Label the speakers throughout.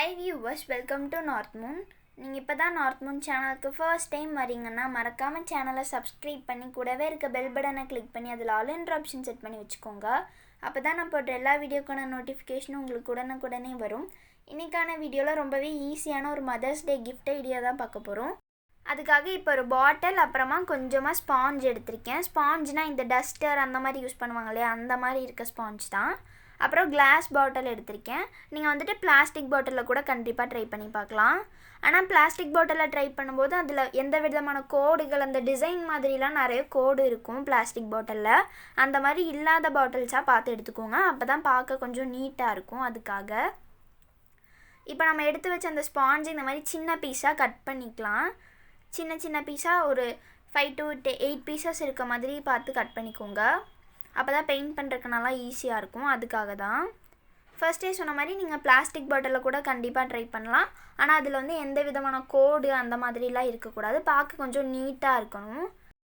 Speaker 1: Hi viewers, welcome to North Moon. நீங்கள் இப்போ தான் நார்த் மூன் சேனலுக்கு ஃபர்ஸ்ட் டைம் வரீங்கன்னா மறக்காமல் சேனலை சப்ஸ்கிரைப் பண்ணி கூடவே இருக்க பெல் பட்டனை கிளிக் பண்ணி அதில் ஆல் என்ற ஆப்ஷன் செட் பண்ணி வச்சுக்கோங்க. அப்போ தான் நான் போடுற எல்லா வீடியோக்கான நோட்டிஃபிகேஷனும் உங்களுக்கு உடனுக்குடனே வரும். இன்றைக்கான வீடியோவில் ரொம்பவே ஈஸியான ஒரு மதர்ஸ் டே கிஃப்ட் ஐடியா தான் பார்க்க போகிறோம். அதுக்காக இப்போ ஒரு பாட்டில் அப்புறமா கொஞ்சமாக ஸ்பாஞ்ச் எடுத்திருக்கேன். ஸ்பாஞ்சுனால் இந்த டஸ்டர் அந்த மாதிரி யூஸ் பண்ணுவாங்க இல்லையா, அந்த மாதிரி இருக்க ஸ்பாஞ்ச் தான். அப்புறம் கிளாஸ் பாட்டில் எடுத்திருக்கேன். நீங்கள் வந்துட்டு பிளாஸ்டிக் பாட்டிலில் கூட கண்டிப்பாக ட்ரை பண்ணி பார்க்கலாம். ஆனால் பிளாஸ்டிக் பாட்டிலில் ட்ரை பண்ணும்போது அதில் எந்த விதமான கோடுகள், அந்த டிசைன் மாதிரிலாம் நிறைய கோடு இருக்கும் பிளாஸ்டிக் பாட்டிலில். அந்த மாதிரி இல்லாத பாட்டில்ஸாக பார்த்து எடுத்துக்கோங்க. அப்போ தான் பார்க்க கொஞ்சம் நீட்டாக இருக்கும். அதுக்காக இப்போ நம்ம எடுத்து வச்ச அந்த ஸ்பாஞ்சு இந்த மாதிரி சின்ன பீஸாக கட் பண்ணிக்கலாம். சின்ன சின்ன பீஸாக ஒரு 5 to 8 பீசஸ் இருக்க மாதிரி பார்த்து கட் பண்ணிக்கோங்க. அப்போ தான் பெயிண்ட் பண்ணுறதுக்கு நல்லா ஈஸியாக இருக்கும். அதுக்காக தான் ஃபர்ஸ்டே சொன்ன மாதிரி நீங்கள் பிளாஸ்டிக் பாட்டிலில் கூட கண்டிப்பாக ட்ரை பண்ணலாம். ஆனால் அதில் வந்து எந்த விதமான கோடு அந்த மாதிரிலாம் இருக்கக்கூடாது. பார்க்க கொஞ்சம் நீட்டாக இருக்கணும்.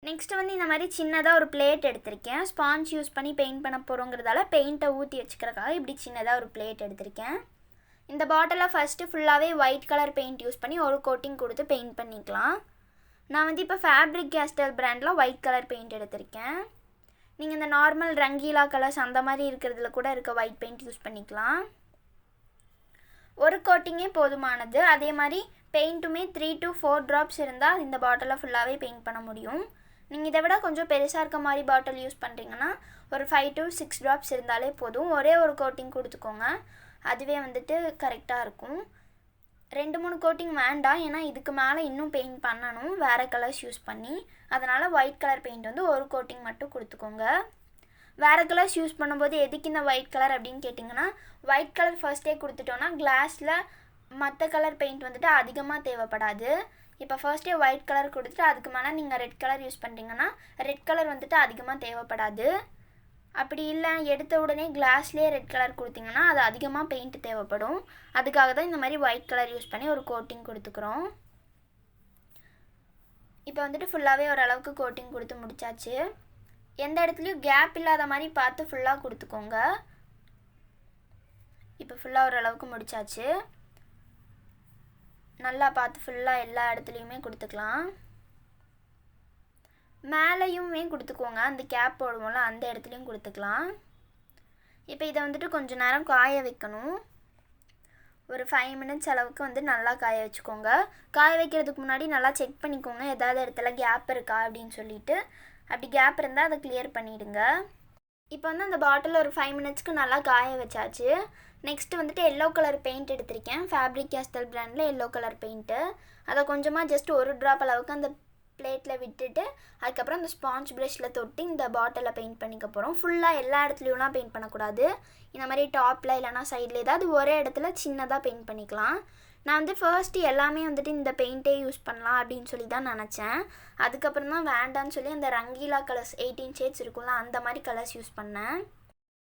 Speaker 1: நெக்ஸ்ட்டு வந்து இந்த மாதிரி சின்னதாக ஒரு பிளேட் எடுத்திருக்கேன். ஸ்பாஞ்ச் யூஸ் பண்ணி பெயிண்ட் பண்ண போகிறோங்கிறதால பெயிண்ட்டை ஊற்றி வச்சுக்கிறதுக்காக இப்படி சின்னதாக ஒரு பிளேட் எடுத்திருக்கேன். இந்த பாட்டிலை ஃபஸ்ட்டு ஃபுல்லாகவே ஒயிட் கலர் பெயிண்ட் யூஸ் பண்ணி ஒரு கோட்டிங் கொடுத்து பெயிண்ட் பண்ணிக்கலாம். நான் வந்து இப்போ ஃபேப்ரிக் கேஸ்டல் பிராண்டில் ஒயிட் கலர் பெயிண்ட் எடுத்திருக்கேன். நீங்கள் இந்த நார்மல் ரங்கீலா கலர்ஸ் அந்த மாதிரி இருக்கிறதுல கூட இருக்க ஒயிட் பெயிண்ட் யூஸ் பண்ணிக்கலாம். ஒரு கோட்டிங்கே போதுமானது. அதே மாதிரி பெயிண்ட்டுமே 3 to 4 ட்ராப்ஸ் இருந்தால் இந்த பாட்டிலை ஃபுல்லாகவே பெயிண்ட் பண்ண முடியும். நீங்கள் இதை விட கொஞ்சம் பெருசாக இருக்க மாதிரி பாட்டில் யூஸ் பண்ணுறீங்கன்னா ஒரு 5 to 6 ட்ராப்ஸ் இருந்தாலே போதும். ஒரே ஒரு கோட்டிங் கொடுத்துக்கோங்க. அதுவே வந்துட்டு கரெக்டாக இருக்கும். 2-3 கோட்டிங் வேண்டாம், ஏன்னா இதுக்கு மேலே இன்னும் பெயிண்ட் பண்ணணும் வேறு கலர்ஸ் யூஸ் பண்ணி. அதனால் ஒயிட் கலர் பெயிண்ட் வந்து ஒரு கோட்டிங் மட்டும் கொடுத்துக்கோங்க. வேறு கலர்ஸ் யூஸ் பண்ணும்போது எதுக்கு இந்த ஒயிட் கலர் அப்படின்னு கேட்டிங்கன்னா, ஒயிட் கலர் ஃபர்ஸ்ட்டே கொடுத்துட்டோன்னா கிளாஸில் மற்ற கலர் பெயிண்ட் வந்துட்டு அதிகமாக தேவைப்படாது. இப்போ ஃபர்ஸ்ட்டே ஒயிட் கலர் கொடுத்துட்டு அதுக்கு மேலே நீங்கள் ரெட் கலர் யூஸ் பண்ணுறீங்கன்னா ரெட் கலர் வந்துட்டு அதிகமாக தேவைப்படாது. அப்படி இல்லை எடுத்த உடனே கிளாஸ்லேயே ரெட் கலர் கொடுத்தீங்கன்னா அது அதிகமாக பெயிண்ட் தேவைப்படும். அதுக்காக தான் இந்த மாதிரி ஒயிட் கலர் யூஸ் பண்ணி ஒரு கோட்டிங் கொடுத்துக்கிறோம். இப்போ வந்துட்டு ஃபுல்லாகவே ஓரளவுக்கு கோட்டிங் கொடுத்து முடிச்சாச்சு. எந்த இடத்துலையும் கேப் இல்லாத மாதிரி பார்த்து ஃபுல்லாக கொடுத்துக்கோங்க. இப்போ ஃபுல்லாக ஓரளவுக்கு முடிச்சாச்சு. நல்லா பார்த்து ஃபுல்லாக எல்லா இடத்துலையுமே கொடுத்துக்கலாம். மேலேயுமே கொடுத்துக்கோங்க. அந்த கேப் போடுவோம்ல அந்த இடத்துலையும் கொடுத்துக்கலாம். இப்போ இதை வந்துட்டு கொஞ்சம் நேரம் காய வைக்கணும். ஒரு 5 minutes அளவுக்கு வந்து நல்லா காய வச்சுக்கோங்க. காய வைக்கிறதுக்கு முன்னாடி நல்லா செக் பண்ணிக்கோங்க ஏதாவது இடத்துல கேப் இருக்கா அப்படின்னு சொல்லிட்டு. அப்படி கேப் இருந்தால் அதை கிளியர் பண்ணிவிடுங்க. இப்போ வந்து அந்த பாட்டில் ஒரு 5 minutesக்கு நல்லா காய வச்சாச்சு. நெக்ஸ்ட்டு வந்துட்டு எல்லோ கலர் பெயிண்ட் எடுத்திருக்கேன். ஃபேப்ரிக் கேஸ்டல் பிராண்டில் எல்லோ கலர் பெயிண்ட்டு. அதை கொஞ்சமாக ஜஸ்ட் ஒரு ட்ராப் அளவுக்கு அந்த பிளேட்டில் விட்டுட்டு அதுக்கப்புறம் இந்த ஸ்பாஞ்ச் ப்ரஷில் தொட்டு இந்த பாட்டிலில் பெயிண்ட் பண்ணிக்க போகிறோம். ஃபுல்லாக எல்லா இடத்துலையும்லாம் பெயிண்ட் பண்ணக்கூடாது. இந்த மாதிரி டாப்பில் இல்லைனா சைடில் ஏதாவது ஒரே இடத்துல சின்னதாக பெயிண்ட் பண்ணிக்கலாம். நான் வந்து ஃபர்ஸ்ட்டு எல்லாமே வந்துட்டு இந்த பெயிண்ட்டே யூஸ் பண்ணலாம் அப்படின்னு சொல்லி தான் நினச்சேன். அதுக்கப்புறம் தான் வேண்டான்னு சொல்லி அந்த ரங்கீலா கலர்ஸ் 18 shades இருக்கும்ல அந்த மாதிரி கலர்ஸ் யூஸ் பண்ணேன்.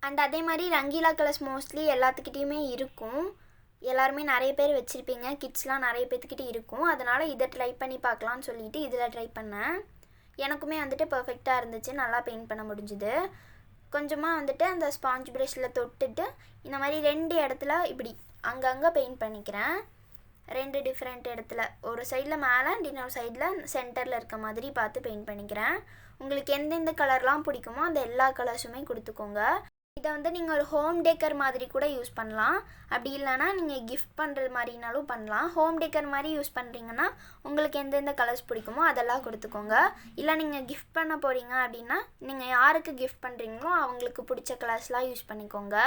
Speaker 1: அண்ட் அதே மாதிரி ரங்கீலா கலர்ஸ் மோஸ்ட்லி எல்லாத்துக்கிட்டேயுமே இருக்கும். எல்லாருமே நிறைய பேர் வச்சுருப்பீங்க. கிட்ஸ்லாம் நிறைய பேர்த்துக்கிட்டே இருக்கும். அதனால் இதை ட்ரை பண்ணி பார்க்கலான்னு சொல்லிவிட்டு இதில் ட்ரை பண்ணேன். எனக்குமே வந்துட்டு பர்ஃபெக்டாக இருந்துச்சு. நல்லா பெயிண்ட் பண்ண முடிஞ்சுது. கொஞ்சமாக வந்துட்டு அந்த ஸ்பாஞ்ச் ப்ரஷில் தொட்டுட்டு இந்த மாதிரி 2 இடத்துல இப்படி அங்கங்கே பெயிண்ட் பண்ணிக்கிறேன். 2 டிஃப்ரெண்ட் இடத்துல, ஒரு சைடில் மேலே இன்னொரு சைடில் சென்டரில் இருக்க மாதிரி பார்த்து பெயிண்ட் பண்ணிக்கிறேன். உங்களுக்கு எந்தெந்த கலர்லாம் பிடிக்குமோ அந்த எல்லா கலர்ஸுமே கொடுத்துக்கோங்க. இதை வந்து நீங்கள் ஒரு ஹோம் டேக்கர் மாதிரி கூட யூஸ் பண்ணலாம். அப்படி இல்லைனா நீங்கள் கிஃப்ட் பண்ணுற மாதிரினாலும் பண்ணலாம். ஹோம் டேக்கர் மாதிரி யூஸ் பண்ணுறீங்கன்னா உங்களுக்கு எந்தெந்த கலர்ஸ் பிடிக்குமோ அதெல்லாம் கொடுத்துக்கோங்க. இல்லை நீங்கள் கிஃப்ட் பண்ண போகிறீங்க அப்படின்னா நீங்கள் யாருக்கு கிஃப்ட் பண்ணுறீங்களோ அவங்களுக்கு பிடிச்ச கலர்ஸ்லாம் யூஸ் பண்ணிக்கோங்க.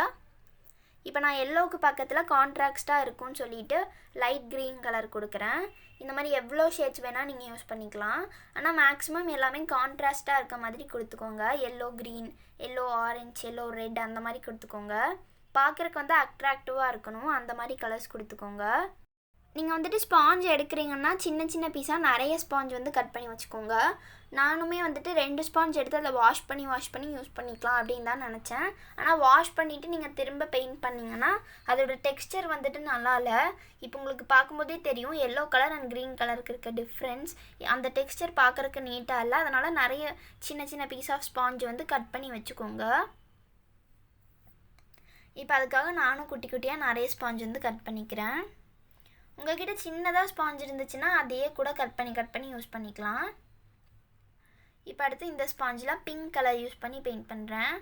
Speaker 1: இப்போ நான் எல்லோவுக்கு பக்கத்தில் கான்ட்ராஸ்ட்டாக இருக்கும்னு சொல்லிட்டு லைட் க்ரீன் கலர் கொடுக்குறேன். இந்த மாதிரி எவ்வளோ ஷேட்ஸ் வேணால் நீங்கள் யூஸ் பண்ணிக்கலாம். ஆனால் மேக்ஸிமம் எல்லாமே கான்ட்ராஸ்ட்டாக இருக்க மாதிரி கொடுத்துக்கோங்க. Yellow green, yellow orange, yellow red அந்த மாதிரி கொடுத்துக்கோங்க. பார்க்குறக்கு வந்து அட்ராக்டிவாக இருக்கணும். அந்த மாதிரி கலர்ஸ் கொடுத்துக்கோங்க. நீங்கள் வந்துட்டு ஸ்பாஞ்ச் எடுக்கிறீங்கன்னா சின்ன சின்ன பீஸாக நிறைய ஸ்பாஞ்ச் வந்து கட் பண்ணி வச்சுக்கோங்க. நானுமே வந்துட்டு 2 ஸ்பாஞ்ச் எடுத்து அதில் வாஷ் பண்ணி யூஸ் பண்ணிக்கலாம் அப்படின்னு தான் நினச்சேன். ஆனால் வாஷ் பண்ணிவிட்டு நீங்கள் திரும்ப பெயிண்ட் பண்ணிங்கன்னா அதோடய டெக்ஸ்சர் வந்துட்டு நல்லா இல்லை. இப்போ உங்களுக்கு பார்க்கும்போதே தெரியும் எல்லோ கலர் அண்ட் க்ரீன் கலருக்கு இருக்க டிஃப்ரென்ஸ். அந்த டெக்ஸ்சர் பார்க்குறக்கு நீட்டாக இல்லை. அதனால் நிறைய சின்ன சின்ன பீஸ் ஆஃப் ஸ்பாஞ்ச் வந்து கட் பண்ணி வச்சுக்கோங்க. இப்போ அதுக்காக நானும் குட்டி குட்டியாக நிறைய ஸ்பாஞ்ச் வந்து கட் பண்ணிக்கிறேன். உங்கள்கிட்ட சின்னதாக ஸ்பாஞ்ச் இருந்துச்சுன்னா அதையே கூட கட் பண்ணி யூஸ் பண்ணிக்கலாம். இப்போ அடுத்து இந்த ஸ்பாஞ்சில் பிங்க் கலர் யூஸ் பண்ணி பெயிண்ட் பண்ணுறேன்.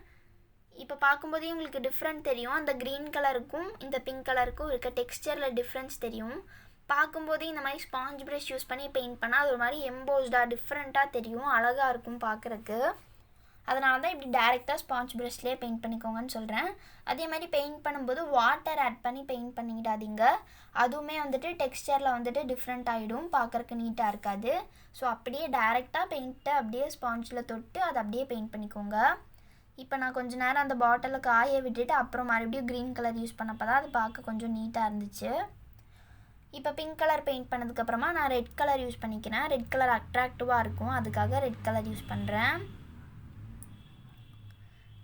Speaker 1: இப்போ பார்க்கும்போதே உங்களுக்கு டிஃப்ரெண்ட் தெரியும். அந்த க்ரீன் கலருக்கும் இந்த பிங்க் கலருக்கும் இருக்க டெக்ஸ்சரில் டிஃப்ரென்ஸ் தெரியும். பார்க்கும்போதே இந்த மாதிரி ஸ்பாஞ்ச் ப்ரஷ் யூஸ் பண்ணி பெயிண்ட் பண்ணால் அது ஒரு மாதிரி எம்போஸ்டாக டிஃப்ரெண்ட்டாக தெரியும், அழகாக இருக்கும் பார்க்குறக்கு. அதனால தான் இப்படி டேரெக்டாக ஸ்பாஞ்ச் ப்ரஷ்லேயே பெயிண்ட் பண்ணிக்கோங்கன்னு சொல்கிறேன். அதே மாதிரி பெயிண்ட் பண்ணும்போது வாட்டர் ஆட் பண்ணி பெயிண்ட் பண்ணிக்கிடாதீங்க. அதுவுமே வந்துட்டு டெக்ஸ்சரில் வந்துட்டு டிஃப்ரெண்ட் ஆகிடும், பார்க்குறக்கு நீட்டாக இருக்காது. ஸோ அப்படியே டேரெக்டாக பெயிண்ட்டை அப்படியே ஸ்பாஞ்சில் தொட்டு அதை அப்படியே பெயிண்ட் பண்ணிக்கோங்க. இப்போ நான் கொஞ்சம் நேரம் அந்த பாட்டிலில் காய விட்டுட்டு அப்புறம் மறுபடியும் க்ரீன் கலர் யூஸ் பண்ணப்போ தான் அது பார்க்க கொஞ்சம் நீட்டாக இருந்துச்சு. இப்போ பிங்க் கலர் பெயிண்ட் பண்ணதுக்கப்புறமா நான் ரெட் கலர் யூஸ் பண்ணிக்கிறேன். ரெட் கலர் அட்ராக்டிவாக இருக்கும், அதுக்காக ரெட் கலர் யூஸ் பண்ணுறேன்.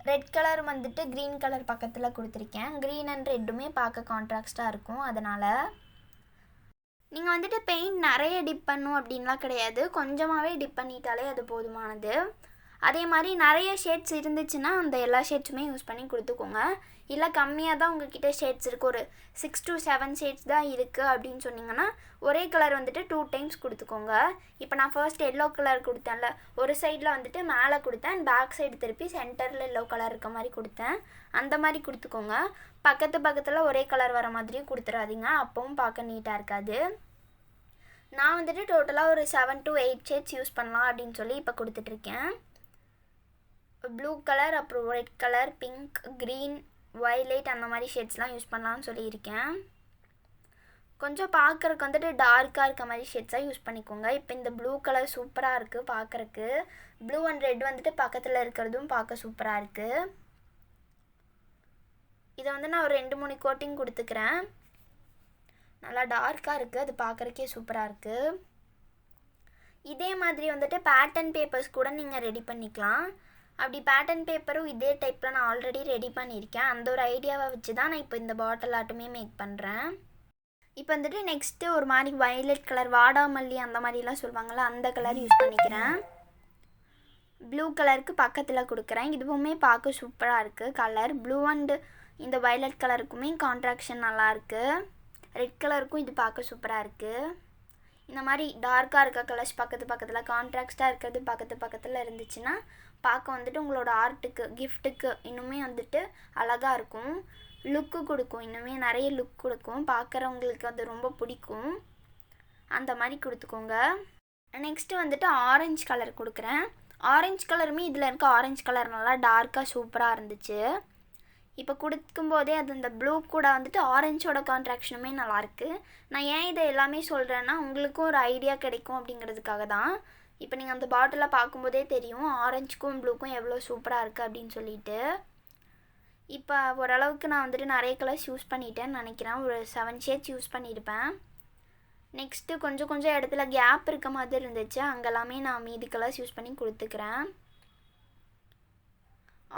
Speaker 1: ரெட் கலர் வந்துட்டு க்ரீன் கலர் பக்கத்தில் கொடுத்துருக்கேன். க்ரீன் அண்ட் ரெட்டுமே பார்க்க கான்ட்ராஸ்ட்டாக இருக்கும். அதனால் நீங்கள் வந்துட்டு பெயிண்ட் நிறைய டிப் பண்ணும் அப்படின்லாம் கிடையாது, கொஞ்சமாகவே டிப் பண்ணிட்டாலே அது போதுமானது. அதே மாதிரி நிறைய ஷேட்ஸ் இருந்துச்சுன்னா அந்த எல்லா ஷேட்ஸுமே யூஸ் பண்ணி கொடுத்துக்கோங்க. இல்லை கம்மியாக தான் உங்கள்கிட்ட ஷேட்ஸ் இருக்குது, ஒரு 6 to 7 ஷேட்ஸ் தான் இருக்குது அப்படின்னு சொன்னிங்கன்னா ஒரே கலர் வந்துட்டு 2 times கொடுத்துக்கோங்க. இப்போ நான் ஃபர்ஸ்ட் எல்லோ கலர் கொடுத்தேன்ல, ஒரு சைடில் வந்துட்டு மேலே கொடுத்தேன், பேக் சைடு திருப்பி சென்டரில் எல்லோ கலர் இருக்க மாதிரி கொடுத்தேன். அந்த மாதிரி கொடுத்துக்கோங்க. பக்கத்தில் ஒரே கலர் வர மாதிரியும் கொடுத்துடாதீங்க, அப்பவும் பார்க்க நீட்டாக இருக்காது. நான் வந்துட்டு டோட்டலாக ஒரு 7 to 8 ஷேட்ஸ் யூஸ் பண்ணலாம் அப்படின்னு சொல்லி இப்போ கொடுத்துட்ருக்கேன். ப்ளூ கலர், அப்புறம் red colour, pink, green, violet அந்த மாதிரி ஷேட்ஸ்லாம் யூஸ் பண்ணலான்னு சொல்லியிருக்கேன். கொஞ்சம் பார்க்குறக்கு வந்துட்டு டார்க்காக இருக்க மாதிரி ஷேட்ஸாக யூஸ் பண்ணிக்கோங்க. இப்போ இந்த ப்ளூ கலர் சூப்பராக இருக்குது பார்க்குறக்கு. ப்ளூ அண்ட் ரெட் வந்துட்டு பக்கத்தில் இருக்கிறதும் பார்க்க சூப்பராக இருக்குது. இதை வந்து நான் ஒரு 2-3 கோட்டிங் கொடுத்துக்கிறேன். நல்லா டார்க்காக இருக்குது, அது பார்க்குறக்கே சூப்பராக இருக்குது. இதே மாதிரி வந்துட்டு பேட்டர்ன் பேப்பர்ஸ் கூட நீங்கள் ரெடி பண்ணிக்கலாம். அப்படி பேட்டர்ன் பேப்பரும் இதே டைப்பில் நான் ஆல்ரெடி ரெடி பண்ணியிருக்கேன். அந்த ஒரு ஐடியாவை வச்சு தான் நான் இப்போ இந்த பாட்டில் ஆட்டுமே மேக் பண்ணுறேன். இப்போ வந்துட்டு நெக்ஸ்ட்டு ஒரு மாதிரி வயலட் கலர், வாடாமல்லி அந்த மாதிரிலாம் சொல்லுவாங்கள்ல, அந்த கலர் யூஸ் பண்ணிக்கிறேன். ப்ளூ கலருக்கு பக்கத்தில் கொடுக்குறேன். இதுவுமே பார்க்க சூப்பராக இருக்குது கலர். ப்ளூ அண்டு இந்த வயலட் கலருக்குமே கான்ட்ராக்ஷன் நல்லாயிருக்கு. ரெட் கலருக்கும் இது பார்க்க சூப்பராக இருக்குது. இந்த மாதிரி டார்க்காக இருக்க கலர்ஸ் பக்கத்தில் கான்ட்ராக்டாக இருக்கிறது பக்கத்தில் இருந்துச்சுன்னா பார்க்க வந்துட்டு உங்களோட ஆர்ட்டுக்கு, கிஃப்ட்டுக்கு இன்னுமே வந்துட்டு அழகாக இருக்கும், லுக்கு கொடுக்கும், இன்னுமே நிறைய லுக் கொடுக்கும், பார்க்குறவங்களுக்கு அது ரொம்ப பிடிக்கும். அந்த மாதிரி கொடுத்துக்கோங்க. நெக்ஸ்ட்டு வந்துட்டு ஆரஞ்சு கலர் கொடுக்குறேன். ஆரஞ்சு கலருமே இதில் இருக்க ஆரஞ்சு கலர் நல்லா டார்க்காக சூப்பராக இருந்துச்சு. இப்போ கொடுக்கும்போதே அது இந்த ப்ளூ கூட வந்துட்டு ஆரஞ்சோட கான்ட்ராக்ஷனுமே நல்லாயிருக்கு. நான் ஏன் இதை எல்லாமே சொல்கிறேன்னா உங்களுக்கும் ஒரு ஐடியா கிடைக்கும் அப்படிங்கிறதுக்காக தான். இப்போ நீங்கள் அந்த பாட்டிலை பார்க்கும்போதே தெரியும் ஆரஞ்சுக்கும் ப்ளூக்கும் எவ்வளோ சூப்பராக இருக்குது அப்படின்னு சொல்லிட்டு. இப்போ ஓரளவுக்கு நான் வந்துட்டு நிறைய கலர்ஸ் யூஸ் பண்ணிட்டேன்னு நினைக்கிறேன். ஒரு 7 ஷேட்ஸ் யூஸ் பண்ணியிருப்பேன். நெக்ஸ்ட்டு கொஞ்சம் இடத்துல கேப் இருக்க மாதிரி இருந்துச்சு, அங்கெல்லாமே நான் மீதி கலர்ஸ் யூஸ் பண்ணி கொடுத்துக்கிறேன்.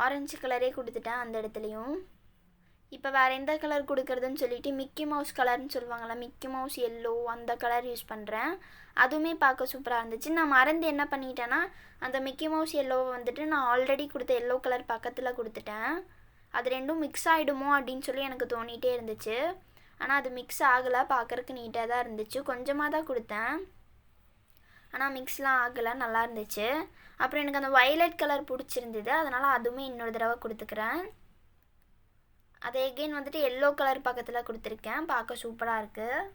Speaker 1: ஆரஞ்சு கலரே கொடுத்துட்டேன் அந்த இடத்துலையும். இப்போ வேறு எந்த கலர் கொடுக்குறதுன்னு சொல்லிவிட்டு மிக்கி மவுஸ் கலர்னு சொல்லுவாங்கள்ல, மிக்கி மவுஸ் எல்லோ அந்த கலர் யூஸ் பண்ணுறேன். அதுவுமே பார்க்க சூப்பராக இருந்துச்சு. நான் மறந்து என்ன பண்ணிட்டேன்னா அந்த மிக்கி மவுஸ் எல்லோவை வந்துட்டு நான் ஆல்ரெடி கொடுத்த எல்லோ கலர் பக்கத்தில் கொடுத்துட்டேன். அது ரெண்டும் மிக்ஸ் ஆகிடுமோ அப்படின்னு சொல்லி எனக்கு தோணிகிட்டே இருந்துச்சு. ஆனால் அது மிக்ஸ் ஆகலை, பார்க்குறக்கு நீட்டாக தான் இருந்துச்சு. கொஞ்சமாக தான் கொடுத்தேன், ஆனால் மிக்ஸ்லாம் ஆகலை, நல்லா இருந்துச்சு. அப்புறம் எனக்கு அந்த வயலட் கலர் பிடிச்சிருந்தது, அதனால் அதுவுமே இன்னொரு தடவை கொடுத்துக்கிறேன். அதை எகெயின் வந்துட்டு எல்லோ கலர் பக்கத்தில் கொடுத்துருக்கேன், பார்க்க சூப்பராக இருக்குது.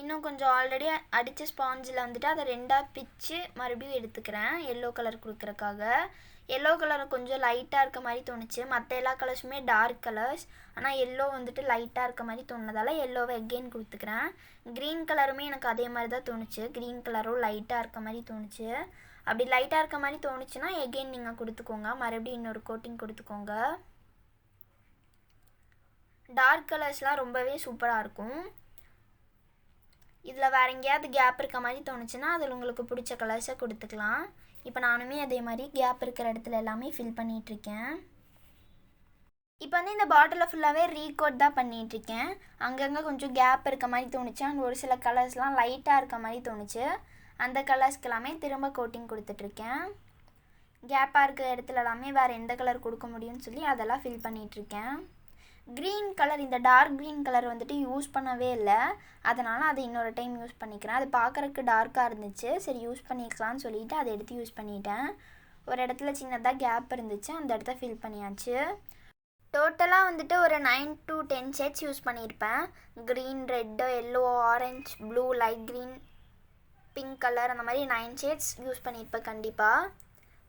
Speaker 1: இன்னும் கொஞ்சம் ஆல்ரெடி அடித்த ஸ்பாஞ்சில் வந்துட்டு அதை 2ஆக பிச்சு மறுபடியும் எடுத்துக்கிறேன் எல்லோ கலர் கொடுக்குறக்காக. எல்லோ கலரை கொஞ்சம் லைட்டாக இருக்க மாதிரி தோணுச்சு. மற்ற எல்லா கலர்ஸுமே டார்க் கலர்ஸ், ஆனால் எல்லோ வந்துட்டு லைட்டாக இருக்க மாதிரி தோணுனதால் எல்லோவை எகெயின் கொடுத்துக்கிறேன். க்ரீன் கலருமே எனக்கு அதே மாதிரி தான் தோணுச்சு. க்ரீன் கலரும் லைட்டாக இருக்க மாதிரி தோணுச்சு. அப்படி லைட்டாக இருக்க மாதிரி தோணுச்சுன்னா எகெயின் நீங்கள் கொடுத்துக்கோங்க, மறுபடியும் இன்னொரு கோட்டிங் கொடுத்துக்கோங்க. டார்க் கலர்ஸ்லாம் ரொம்பவே சூப்பராக இருக்கும். இதில் வேறு எங்கேயாவது கேப் இருக்க மாதிரி தோணுச்சுன்னா அதில் உங்களுக்கு பிடிச்ச கலர்ஸை கொடுத்துக்கலாம். இப்போ நானுமே அதே மாதிரி கேப் இருக்கிற இடத்துல எல்லாமே ஃபில் பண்ணிகிட்ருக்கேன். இப்போ வந்து இந்த பாட்டிலில் ஃபுல்லாகவே ரீகோட் தான் பண்ணிகிட்ருக்கேன். அங்கங்கே கொஞ்சம் கேப் இருக்க மாதிரி தோணுச்சு, அண்ட் ஒரு சில கலர்ஸ்லாம் லைட்டாக இருக்க மாதிரி தோணுச்சு. அந்த கலர்ஸ்க்கு எல்லாமே திரும்ப கோட்டிங் கொடுத்துட்ருக்கேன். கேப்பாக இருக்கிற இடத்துல எல்லாமே வேறு எந்த கலர் கொடுக்க முடியும்னு சொல்லி அதெல்லாம் ஃபில் பண்ணிகிட்ருக்கேன். க்ரீன் கலர், இந்த டார்க் க்ரீன் கலர் வந்துட்டு யூஸ் பண்ணவே இல்லை. அதனால் அதை இன்னொரு டைம் யூஸ் பண்ணிக்கிறேன். அது பார்க்குறக்கு டார்க்காக இருந்துச்சு, சரி யூஸ் பண்ணிக்கலாம்னு சொல்லிவிட்டு அதை எடுத்து யூஸ் பண்ணிட்டேன். ஒரு இடத்துல சின்னதாக கேப் இருந்துச்சு, அந்த இடத்த ஃபில் பண்ணியாச்சு. டோட்டலாக வந்துட்டு ஒரு 9 to 10 ஷேட்ஸ் யூஸ் பண்ணியிருப்பேன். Green, red, yellow, orange, blue, light green, pink colour, அந்த மாதிரி 9 ஷேட்ஸ் யூஸ் பண்ணியிருப்பேன் கண்டிப்பாக.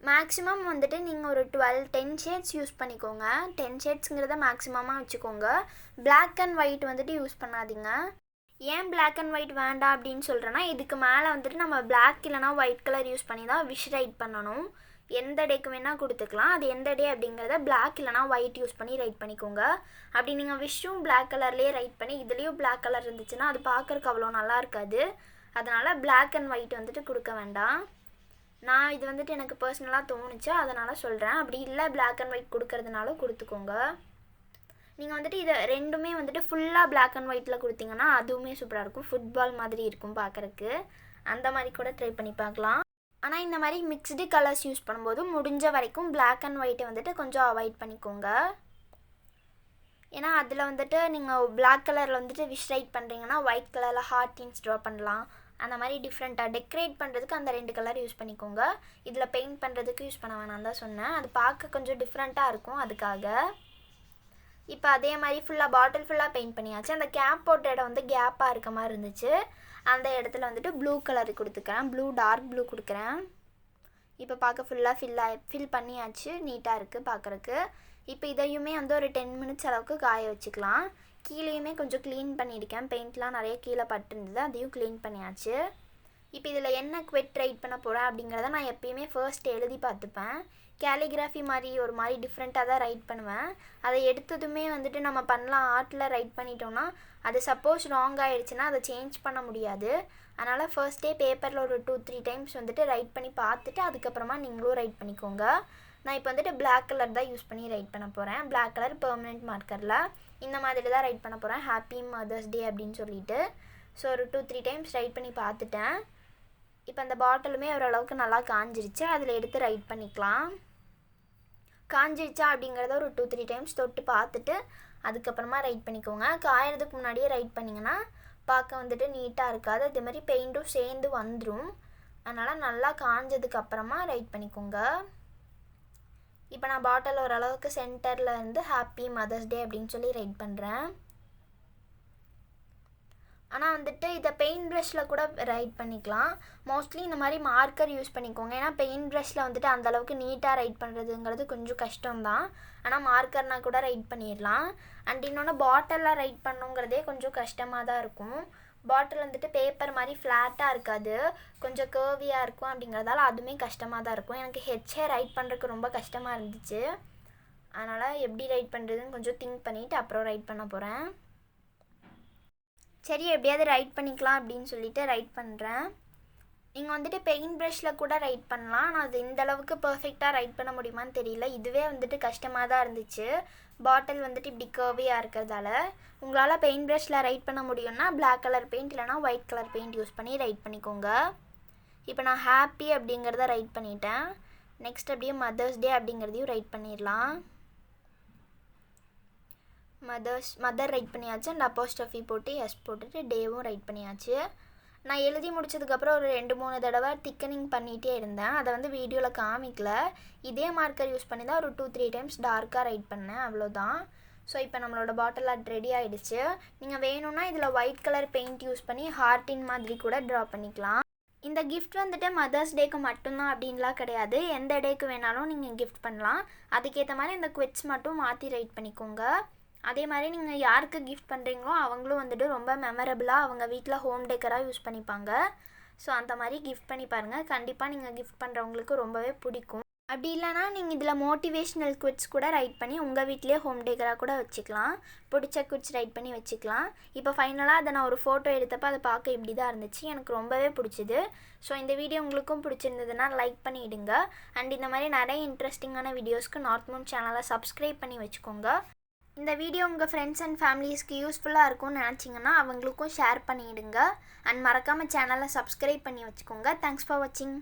Speaker 1: மேக்ஸிமம் வந்துட்டு நீங்கள் ஒரு 10 ஷேட்ஸ் யூஸ் பண்ணிக்கோங்க. 10 ஷேட்ஸுங்கிறத மேக்ஸிமமாக வச்சுக்கோங்க. பிளாக் அண்ட் ஒயிட் வந்துட்டு யூஸ் பண்ணாதீங்க. ஏன் பிளாக் அண்ட் ஒயிட் வேண்டாம் அப்படின்னு சொல்கிறேன்னா, இதுக்கு மேலே வந்துட்டு நம்ம பிளாக் இல்லைனா ஒயிட் கலர் யூஸ் பண்ணி தான் விஷ் ரைட் பண்ணணும். எந்த டேக்கு வேணால் கொடுத்துக்கலாம். அது எந்த டே அப்படிங்கிறத பிளாக் இல்லைனா ஒயிட் யூஸ் பண்ணி ரைட் பண்ணிக்கோங்க. அப்படி நீங்கள் விஷும் பிளாக் கலர்லேயே ரைட் பண்ணி இதுலேயும் பிளாக் கலர் இருந்துச்சுன்னா அது பார்க்குறக்கு அவ்வளோ நல்லா இருக்காது. அதனால் பிளாக் அண்ட் ஒயிட் வந்துட்டு கொடுக்க வேண்டாம். நான் இது வந்துட்டு எனக்கு பர்சனலாக தோணுச்சு, அதனால் சொல்கிறேன். அப்படி இல்லை பிளாக் அண்ட் ஒயிட் கொடுக்கறதுனால கொடுத்துக்கோங்க. நீங்கள் வந்துட்டு இதை ரெண்டுமே வந்துட்டு ஃபுல்லாக பிளாக் அண்ட் ஒயிட்டில் கொடுத்தீங்கன்னா அதுவுமே சூப்பராக இருக்கும். ஃபுட்பால் மாதிரி இருக்கும் பார்க்குறக்கு. அந்த மாதிரி கூட ட்ரை பண்ணி பார்க்கலாம். ஆனால் இந்த மாதிரி மிக்ஸ்டு கலர்ஸ் யூஸ் பண்ணும்போது முடிஞ்ச வரைக்கும் பிளாக் அண்ட் ஒயிட்டை வந்துட்டு கொஞ்சம் அவாய்ட் பண்ணிக்கோங்க. ஏன்னா அதில் வந்துட்டு நீங்கள் பிளாக் கலரில் வந்துட்டு விஷ் ரைட் பண்ணுறீங்கன்னா ஒயிட் கலரில் ஹார்ட்டின்ஸ் ட்ரா பண்ணலாம். அந்த மாதிரி டிஃப்ரெண்ட்டாக டெக்கரேட் பண்ணுறதுக்கு அந்த 2 கலர் யூஸ் பண்ணிக்கோங்க. இதில் பெயிண்ட் பண்ணுறதுக்கு யூஸ் பண்ண வேணாம் தான் சொன்னேன். அது பார்க்க கொஞ்சம் டிஃப்ரெண்ட்டாக இருக்கும், அதுக்காக. இப்போ அதே மாதிரி ஃபுல்லாக பாட்டில் ஃபுல்லாக பெயிண்ட் பண்ணியாச்சு. அந்த கேப் போட்ட இடம் வந்து கேப்பாக இருக்க மாதிரி இருந்துச்சு. அந்த இடத்துல வந்துட்டு ப்ளூ கலர் கொடுத்துக்கிறேன். ப்ளூ, டார்க் ப்ளூ கொடுக்குறேன். இப்போ பார்க்க ஃபுல்லாக ஃபில் பண்ணியாச்சு. நீட்டாக இருக்குது பார்க்குறக்கு. இப்போ இதையுமே வந்து ஒரு 10 மினிட்ஸ் அளவுக்கு காய வச்சுக்கலாம். கீழேயுமே கொஞ்சம் க்ளீன் பண்ணியிருக்கேன். பெயிண்ட்லாம் நிறைய கீழே பட்டுருந்தது, அதையும் க்ளீன் பண்ணியாச்சு. இப்போ இதில் என்ன குவெட் ரைட் பண்ண போகிறேன் அப்படிங்கிறத நான் எப்பயுமே ஃபர்ஸ்ட் எழுதி பார்த்துப்பேன். கேலிகிராஃபி மாதிரி ஒரு மாதிரி டிஃப்ரெண்ட்டாக தான் ரைட் பண்ணுவேன். அதை எடுத்ததுமே வந்துட்டு நம்ம பண்ணலாம் ஆர்ட்டில் ரைட் பண்ணிட்டோம்னா அது சப்போஸ் ராங் ஆகிடுச்சுன்னா அதை சேஞ்ச் பண்ண முடியாது. அதனால் ஃபர்ஸ்ட்டே பேப்பரில் ஒரு 2-3 டைம்ஸ் வந்துட்டு ரைட் பண்ணி பார்த்துட்டு அதுக்கப்புறமா நீங்களும் ரைட் பண்ணிக்கோங்க. நான் இப்போ வந்துட்டு பிளாக் கலர் தான் யூஸ் பண்ணி ரைட் பண்ண போகிறேன். பிளாக் கலர் பெர்மனெண்ட் மார்க்கரில் இந்த மாதிரி தான் ரைட் பண்ண போகிறேன். ஹாப்பி மதர்ஸ் டே அப்படின்னு சொல்லிட்டு. ஸோ ஒரு 2-3 டைம்ஸ் ரைட் பண்ணி பார்த்துட்டேன். இப்போ அந்த பாட்டிலுமே ஓரளவுக்கு நல்லா காஞ்சிருச்சு. அதில் எடுத்து ரைட் பண்ணிக்கலாம். காஞ்சிருச்சா அப்படிங்கிறத ஒரு 2-3 டைம்ஸ் தொட்டு பார்த்துட்டு அதுக்கப்புறமா ரைட் பண்ணிக்கோங்க. காயறதுக்கு முன்னாடியே ரைட் பண்ணிங்கன்னா பார்க்க வந்துட்டு நீட்டாக இருக்காது. அதே மாதிரி பெயிண்ட்டும் சேர்ந்து வந்துடும். அதனால் நல்லா காஞ்சதுக்கப்புறமா ரைட் பண்ணிக்கோங்க. இப்போ நான் பாட்டில் ஓரளவுக்கு சென்டரில் இருந்து ஹாப்பி மதர்ஸ் டே அப்படின்னு சொல்லி ரைட் பண்ணுறேன். ஆனால் வந்துட்டு இதை பெயிண்ட் ப்ரஷில் கூட ரைட் பண்ணிக்கலாம். மோஸ்ட்லி இந்த மாதிரி மார்க்கர் யூஸ் பண்ணிக்கோங்க. ஏன்னா பெயிண்ட் ப்ரஷில் வந்துட்டு அந்தளவுக்கு நீட்டாக ரைட் பண்ணுறதுங்கிறது கொஞ்சம் கஷ்டம்தான். ஆனால் மார்க்கர்னால் கூட ரைட் பண்ணிடலாம். அண்ட் இன்னொன்று பாட்டிலில் ரைட் பண்ணுங்கிறதே கொஞ்சம் கஷ்டமாக தான் இருக்கும். பாட்டில் வந்துட்டு பேப்பர் மாதிரி ஃப்ளாட்டாக இருக்காது, கொஞ்சம் கர்வியாக இருக்கும். அப்படிங்கிறதால அதுவுமே கஷ்டமாக தான் இருக்கும். எனக்கு ஹெச்ஏ ரைட் பண்ணுறதுக்கு ரொம்ப கஷ்டமாக இருந்துச்சு. அதனால் எப்படி ரைட் பண்ணுறதுன்னு கொஞ்சம் திங்க் பண்ணிவிட்டு அப்புறம் ரைட் பண்ண போகிறேன். சரி எப்படியாவது ரைட் பண்ணிக்கலாம் அப்படின்னு சொல்லிட்டு ரைட் பண்ணுறேன். நீங்கள் வந்துட்டு பெயிண்ட் ப்ரஷில் கூட ரைட் பண்ணலாம். ஆனால் அது இந்தளவுக்கு பர்ஃபெக்டாக ரைட் பண்ண முடியுமான்னு தெரியல. இதுவே வந்துட்டு கஷ்டமாக தான் இருந்துச்சு. பாட்டில் வந்துட்டு இப்படி கர்வியாக இருக்கிறதால. உங்களால் பெயிண்ட் ப்ரஷில் ரைட் பண்ண முடியும்னா பிளாக் கலர் பெயிண்ட் இல்லைனா ஒயிட் கலர் பெயிண்ட் யூஸ் பண்ணி ரைட் பண்ணிக்கோங்க. இப்போ நான் ஹாப்பி அப்படிங்கிறத ரைட் பண்ணிட்டேன். நெக்ஸ்ட் அப்படியே மதர்ஸ் டே அப்படிங்கிறதையும் ரைட் பண்ணிடலாம். மதர் ரைட் பண்ணியாச்சு. அண்ட் அப்போஸ்ட்ரோஃபி போட்டு எஸ் போட்டுட்டு டேவும் ரைட் பண்ணியாச்சு. நான் எழுதி முடிச்சதுக்கப்புறம் ஒரு 2-3 தடவை திக்கனிங் பண்ணிகிட்டே இருந்தேன். அதை வந்து வீடியோவில் காமிக்கல. இதே மார்க்கர் யூஸ் பண்ணி தான் ஒரு 2-3 டைம்ஸ் டார்க்காக ரைட் பண்ணேன், அவ்வளோதான். ஸோ இப்போ நம்மளோட பாட்டில் ஆர்ட் ரெடி ஆகிடுச்சு. நீங்கள் வேணும்னா இதில் ஒயிட் கலர் பெயிண்ட் யூஸ் பண்ணி ஹார்ட்டின் மாதிரி கூட ட்ரா பண்ணிக்கலாம். இந்த கிஃப்ட் வந்துட்டு மதர்ஸ் டேக்கு மட்டும்தான் அப்படின்லாம் கிடையாது. எந்த டேக்கு வேணாலும் நீங்கள் கிஃப்ட் பண்ணலாம். அதுக்கேற்ற மாதிரி இந்த குவிட்ஸ் மட்டும் மாற்றி ரைட் பண்ணிக்கோங்க. அதே மாதிரி நீங்கள் யாருக்கு கிஃப்ட் பண்ணுறீங்களோ அவங்களும் வந்துட்டு ரொம்ப மெமரபிளாக அவங்க வீட்டில் ஹோம் டெக்கராக யூஸ் பண்ணிப்பாங்க. ஸோ அந்த மாதிரி கிஃப்ட் பண்ணி பாருங்கள். கண்டிப்பாக நீங்கள் கிஃப்ட் பண்ணுறவங்களுக்கு ரொம்பவே பிடிக்கும். அப்படி இல்லைனா நீங்கள் இதில் மோட்டிவேஷ்னல் குவிட்ஸ் கூட ரைட் பண்ணி உங்கள் வீட்டிலே ஹோம் டெக்கராக கூட வச்சுக்கலாம். பிடிச்ச குவிட்ஸ் ரைட் பண்ணி வச்சுக்கலாம். இப்போ ஃபைனலாக அதை நான் ஒரு ஃபோட்டோ எடுத்தப்போ அதை பார்க்க இப்படி தான் இருந்துச்சு. எனக்கு ரொம்பவே பிடிச்சிது. ஸோ இந்த வீடியோ உங்களுக்கும் பிடிச்சிருந்ததுன்னா லைக் பண்ணிவிடுங்க. அண்ட் இந்த மாதிரி நிறைய இன்ட்ரெஸ்டிங்கான வீடியோஸ்க்கு நார்த் மூன் சேனலை சப்ஸ்கிரைப் பண்ணி வச்சுக்கோங்க. இந்த வீடியோ உங்கள் ஃப்ரெண்ட்ஸ் அண்ட் ஃபேமிலிஸ்க்கு யூஸ்ஃபுல்லாக இருக்கும்னு நினச்சிங்கன்னா அவங்களுக்கும் ஷேர் பண்ணிவிடுங்க. அண்ட் மறக்காமல் சேனலை சப்ஸ்கிரைப் பண்ணி வச்சுக்கோங்க. தேங்க்ஸ் ஃபார் வாட்சிங்.